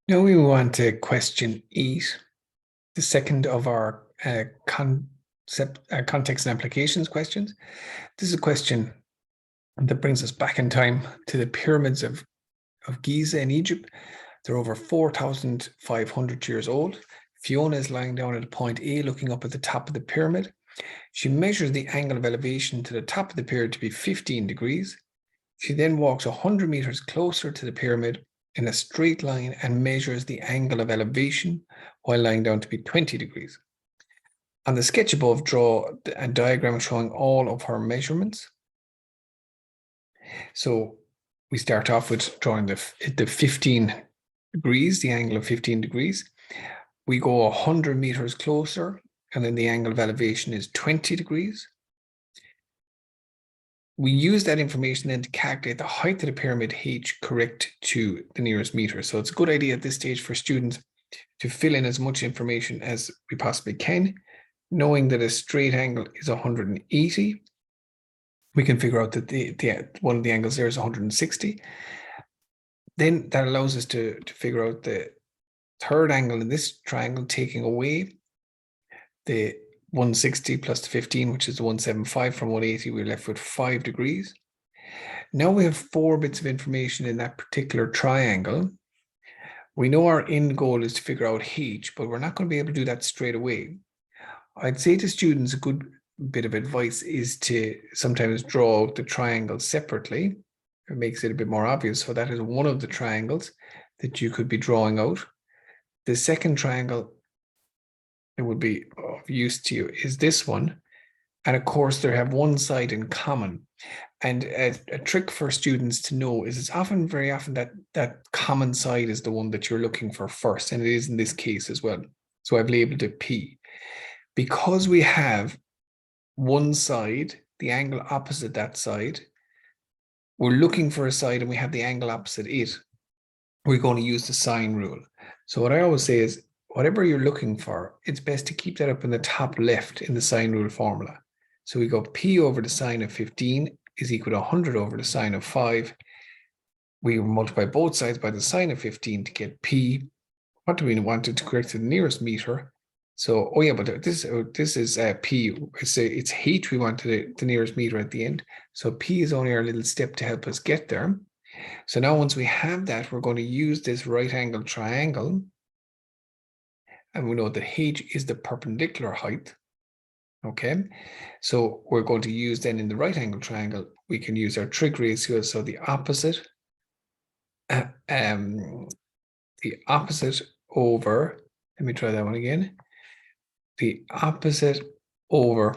Now we move on to question 8, the second of our context and applications questions. This is a question that brings us back in time to the pyramids of Giza in Egypt. They're over 4,500 years old. Fiona is lying down at point A, looking up at the top of the pyramid. She measures the angle of elevation to the top of the pyramid to be 15 degrees. She then walks 100 meters closer to the pyramid in a straight line and measures the angle of elevation while lying down to be 20 degrees. On the sketch above, draw a diagram showing all of her measurements. So we start off with drawing the 15 degrees, the angle of 15 degrees. We go 100 meters closer, and then the angle of elevation is 20 degrees. We use that information then to calculate the height of the pyramid H correct to the nearest meter. So it's a good idea at this stage for students to fill in as much information as we possibly can, knowing that a straight angle is 180. We can figure out that the one of the angles there is 160. Then that allows us to figure out the third angle in this triangle, taking away the 160 plus the 15, which is the 175 from 180, we're left with 5 degrees. Now we have 4 bits of information in that particular triangle. We know our end goal is to figure out H, but we're not going to be able to do that straight away. I'd say to students, a good bit of advice is to sometimes draw out the triangle separately. It makes it a bit more obvious. So that is one of the triangles that you could be drawing out. The second triangle that would be of use to you is this one. And of course, they have one side in common. And a trick for students to know is it's very often that common side is the one that you're looking for first. And it is in this case as well. So I've labeled it P. Because we have one side, the angle opposite that side, we're looking for a side and we have the angle opposite it, we're going to use the sine rule. So what I always say is, whatever you're looking for, it's best to keep that up in the top left in the sine rule formula. So we go P over the sine of 15 is equal to 100 over the sine of 5. We multiply both sides by the sine of 15 to get P. What do we want it to correct to the nearest meter? So, oh yeah, but this is P. It's H we want to the nearest meter at the end. So P is only our little step to help us get there. So now once we have that, we're going to use this right angle triangle. And we know that H is the perpendicular height. Okay, so we're going to use then in the right angle triangle, we can use our trig ratio. So the opposite over, let me try that one again. The opposite over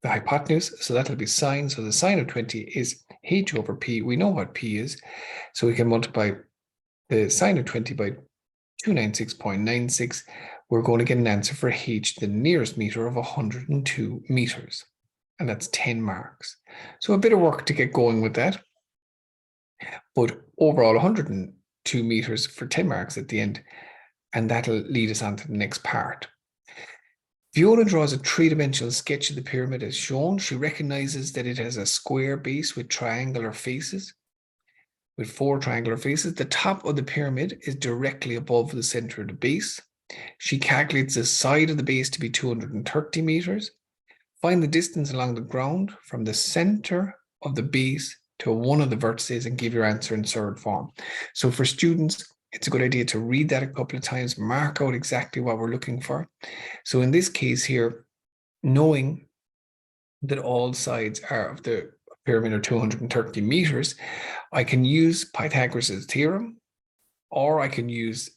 the hypotenuse. So that'll be sine. So the sine of 20 is H over P. We know what P is. So we can multiply the sine of 20 by 296.96. We're going to get an answer for H, the nearest meter, of 102 meters. And that's 10 marks. So a bit of work to get going with that. But overall, 102 meters for 10 marks at the end. And that'll lead us on to the next part. Fiona draws a three-dimensional sketch of the pyramid as shown. She recognizes that it has a square base with triangular faces. With 4 triangular faces, the top of the pyramid is directly above the center of the base. She calculates the side of the base to be 230 meters. Find the distance along the ground from the center of the base to one of the vertices and give your answer in third form. So for students, it's a good idea to read that a couple of times, mark out exactly what we're looking for. So in this case here, knowing that all sides of the pyramid are 230 meters, I can use Pythagoras' theorem, or I can use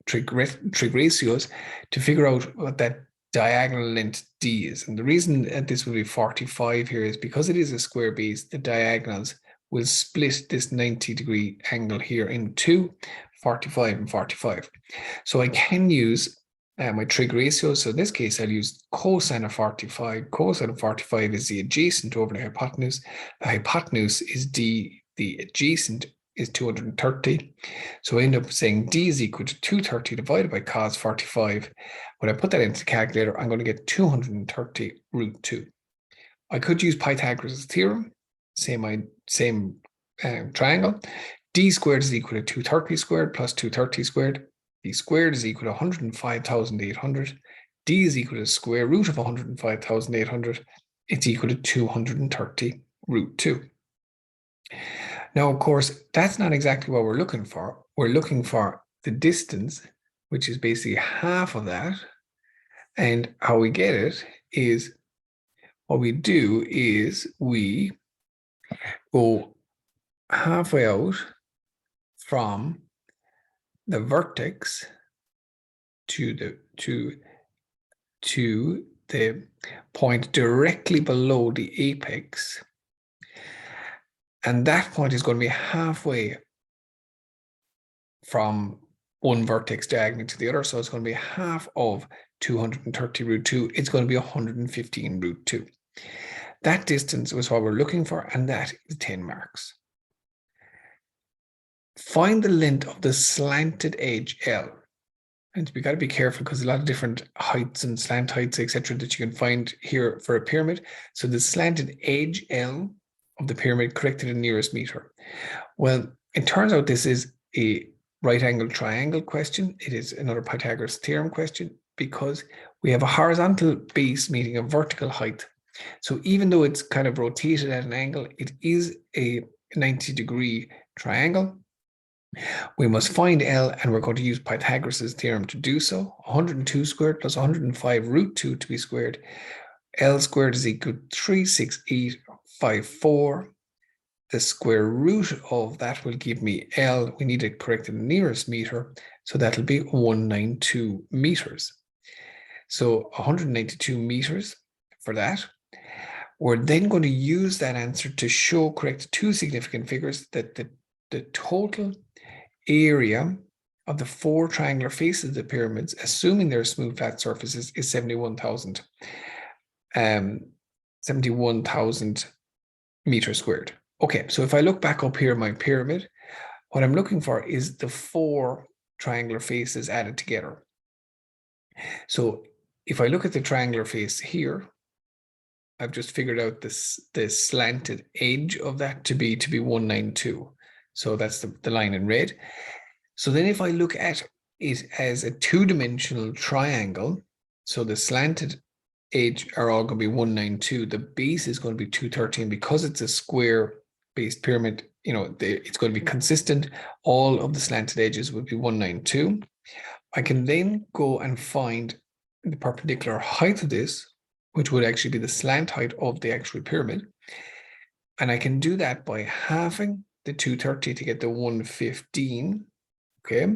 trig ratios to figure out what that diagonal length D is. And the reason that this will be 45 here is because it is a square base, the diagonals will split this 90-degree angle here into 45 and 45. So I can use my trig ratio. So in this case, I'll use cosine of 45. Cosine of 45 is the adjacent over the hypotenuse. The hypotenuse is D, the adjacent is 230. So I end up saying D is equal to 230 divided by cos 45. When I put that into the calculator, I'm going to get 230 root 2. I could use Pythagoras' theorem, same triangle. D squared is equal to 230 squared plus 230 squared. D squared is equal to 105,800. D is equal to the square root of 105,800. It's equal to 230 root 2. Now, of course, that's not exactly what we're looking for. We're looking for the distance, which is basically half of that. And how we get it is, what we do is we go halfway out from the vertex to the point directly below the apex. And that point is going to be halfway from one vertex diagonally to the other. So it's going to be half of 230 root 2. It's going to be 115 root 2. That distance was what we're looking for, and that is 10 marks. Find the length of the slanted edge L. And we got to be careful because a lot of different heights and slant heights, etc., that you can find here for a pyramid. So the slanted edge L of the pyramid correct to the nearest meter. Well, it turns out this is a right angle triangle question. It is another Pythagoras theorem question because we have a horizontal base meeting a vertical height. So even though it's kind of rotated at an angle, it is a 90-degree triangle. We must find L, and we're going to use Pythagoras' theorem to do so. 102 squared plus 105 root 2 to be squared. L squared is equal to 36854. The square root of that will give me L. We need to correct the nearest meter, so that'll be 192 meters. So 192 meters for that. We're then going to use that answer to show correct two significant figures, that the total area of the four triangular faces of the pyramids, assuming they're smooth flat surfaces, is 71,000 meters squared. Okay, so if I look back up here in my pyramid, what I'm looking for is the four triangular faces added together. So if I look at the triangular face here, I've just figured out the slanted edge of that to be 192. So that's the line in red. So then if I look at it as a two-dimensional triangle, so the slanted edge are all going to be 192. The base is going to be 213 because it's a square-based pyramid. It's going to be consistent. All of the slanted edges would be 192. I can then go and find the perpendicular height of this, which would actually be the slant height of the actual pyramid. And I can do that by halving the 230 to get the 115. Okay,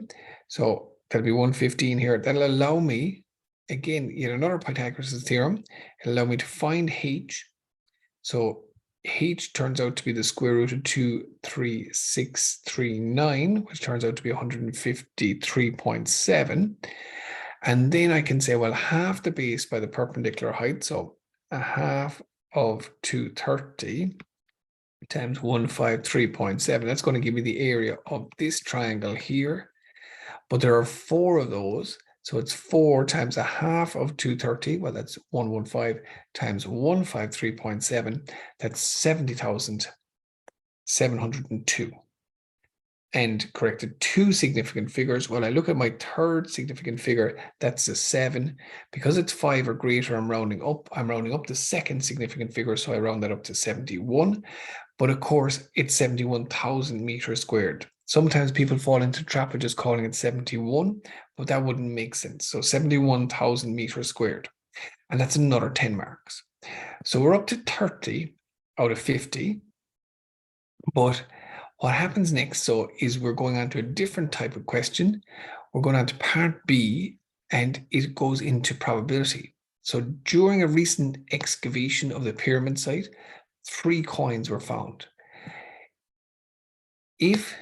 so that'll be 115 here. That'll allow me, again, yet another Pythagoras' theorem. It'll allow me to find h. So h turns out to be the square root of 23639, which turns out to be 153.7. And then I can say, well, half the base by the perpendicular height. So a half of 230 times 153.7. That's going to give me the area of this triangle here. But there are four of those. So it's 4 times a half of 230. Well, that's 115 times 153.7. That's 70,702. And corrected two significant figures. Well, I look at my third significant figure, that's a 7. Because it's 5 or greater, I'm rounding up. I'm rounding up the second significant figure, so I round that up to 71. But of course, it's 71,000 meters squared. Sometimes people fall into the trap of just calling it 71, but that wouldn't make sense. So 71,000 meters squared. And that's another 10 marks. So we're up to 30 out of 50. But what happens next is we're going on to a different type of question. We're going on to part B, and it goes into probability. So during a recent excavation of the pyramid site, 3 coins were found. If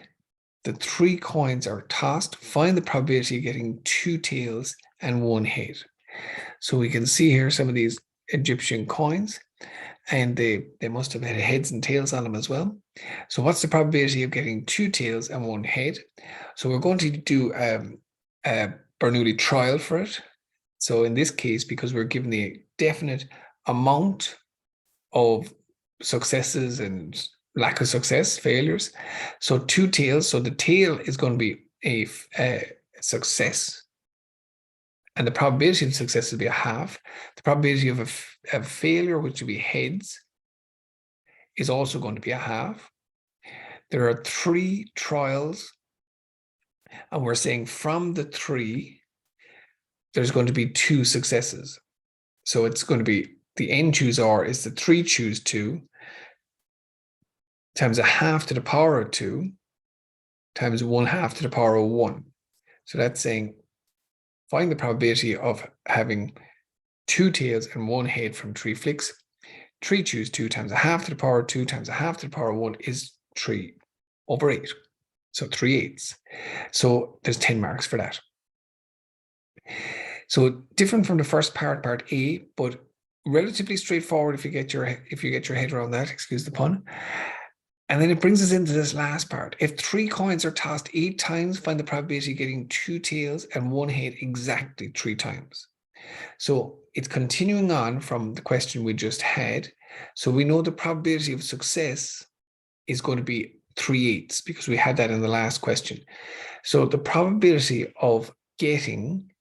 the 3 coins are tossed, find the probability of getting 2 tails and 1 head. So we can see here some of these Egyptian coins, and they must have had heads and tails on them as well. So what's the probability of getting 2 tails and 1 head? So we're going to do a Bernoulli trial for it. So in this case, because we're given the definite amount of successes and lack of success, failures. So 2 tails. So the tail is going to be a success. And the probability of success will be a half. The probability of a failure, which would be heads, is also going to be a half. There are 3 trials. And we're saying from the 3, there's going to be 2 successes. So it's going to be the n choose r is the 3 choose 2 times a half to the power of 2 times 1/2 to the power of 1. So that's saying find the probability of having 2 tails and 1 head from 3 flicks. 3 choose 2 times a half to the power of 2 times a half to the power of 1 is 3/8. So 3/8. So there's 10 marks for that. So different from the first part A, but relatively straightforward if you get your head around that, excuse the pun. And then it brings us into this last part. If 3 coins are tossed 8 times, find the probability of getting 2 tails and 1 head exactly 3 times. So it's continuing on from the question we just had. So we know the probability of success is going to be 3/8 because we had that in the last question. So the probability of getting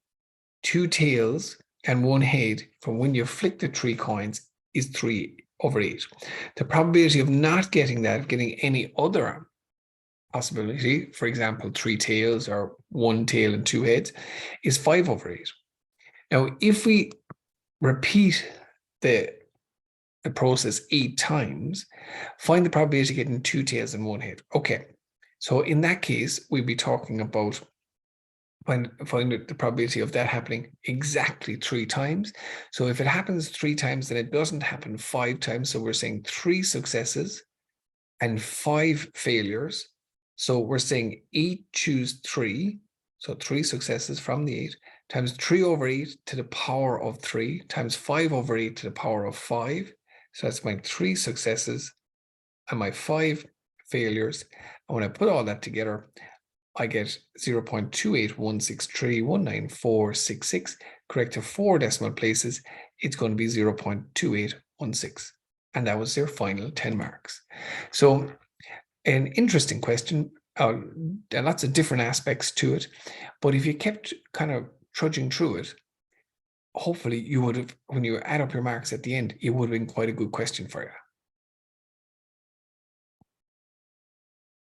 2 tails and 1 head from when you flick the 3 coins is 3/8. The probability of not getting that, getting any other possibility, for example, 3 tails or 1 tail and 2 heads, is 5/8. Now, if we repeat the process 8 times, find the probability of getting 2 tails and 1 head. Okay, so in that case, we'd be talking about find the probability of that happening exactly 3 times. So if it happens 3 times, then it doesn't happen 5 times. So we're saying 3 successes and 5 failures. So we're saying 8 choose 3. So 3 successes from the 8 times 3/8 to the power of 3 times 5/8 to the power of 5. So that's my 3 successes and my 5 failures. And when I put all that together, I get 0.28163194666. Correct to 4 decimal places, it's going to be 0.2816. And that was their final 10 marks. So an interesting question, and lots of different aspects to it. But if you kept kind of trudging through it, hopefully you would have, when you add up your marks at the end, it would have been quite a good question for you.